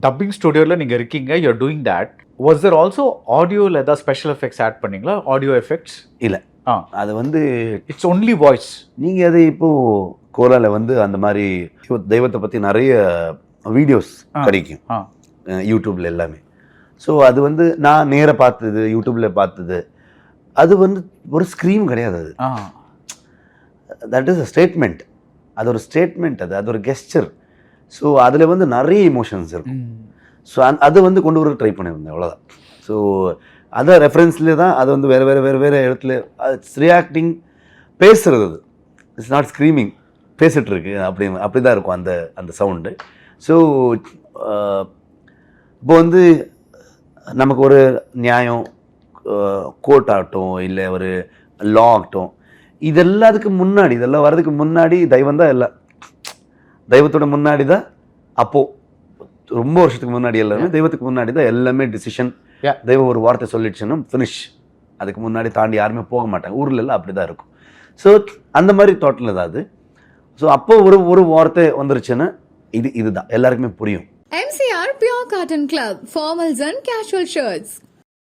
Dubbing ஸ்டுடியோவில் நீங்கள் இருக்கீங்க, you're doing that. Was there also ஆடியோவில் ஏதாவது ஸ்பெஷல் எஃபெக்ட்ஸ் ஆட் பண்ணீங்களா? ஆடியோ எஃபெக்ட்ஸ் இல்லை, அது வந்து இட்ஸ் ஒன்லி வாய்ஸ். நீங்கள் அது இப்போது கோலாவில் வந்து அந்த மாதிரி தெய்வத்தை பற்றி நிறைய வீடியோஸ் கிடைக்கும் யூடியூப்பில் எல்லாமே. ஸோ அது வந்து நான் நேராக பார்த்தது, யூடியூப்பில் பார்த்தது, அது வந்து ஒரு ஸ்க்ரீம் கிடையாது. அது தட் இஸ் அ ஸ்டேட்மெண்ட். அது ஒரு ஸ்டேட்மெண்ட், அது ஒரு கெஸ்டர். ஸோ அதில் வந்து நிறைய இமோஷன்ஸ் இருக்கும். ஸோ அது வந்து கொண்டு வர ட்ரை பண்ணியிருந்தேன், அவ்வளோதான். ஸோ அதை ரெஃபரன்ஸ்லேயே தான் அதை வந்து வேறு இடத்துல இட்ஸ் ரியாக்டிங், பேசுகிறது. அது இட்ஸ் நாட் ஸ்க்ரீமிங், பேசிகிட்டு இருக்கு அப்படி தான் இருக்கும் அந்த சவுண்டு. ஸோ இப்போ வந்து நமக்கு ஒரு நியாயம், கோர்ட் ஆகட்டும், இல்லை ஒரு லா ஆகட்டும், இதெல்லாம் வர்றதுக்கு முன்னாடி தெய்வம் தான் எல்லாம். தெய்வத்தோட முன்னாடி தான், அப்போது ரொம்ப வருஷத்துக்கு முன்னாடி எல்லாமே தெய்வத்துக்கு முன்னாடி தான் எல்லாமே டிசிஷன். தெய்வம் ஒரு வார்த்தை சொல்லிடுச்சுன்னா ஃபினிஷ். அதுக்கு முன்னாடி தாண்டி யாருமே போக மாட்டாங்க. ஊரில் எல்லாம் அப்படி தான் இருக்கும். ஸோ அந்த மாதிரி தோட்டத்தில் தான் அது. ஸோ அப்போ ஒரு வார்த்தை வந்துருச்சுன்னா இதுதான் எல்லாருக்குமே புரியும். MCR Pure Cotton Club, formals and casual shirts.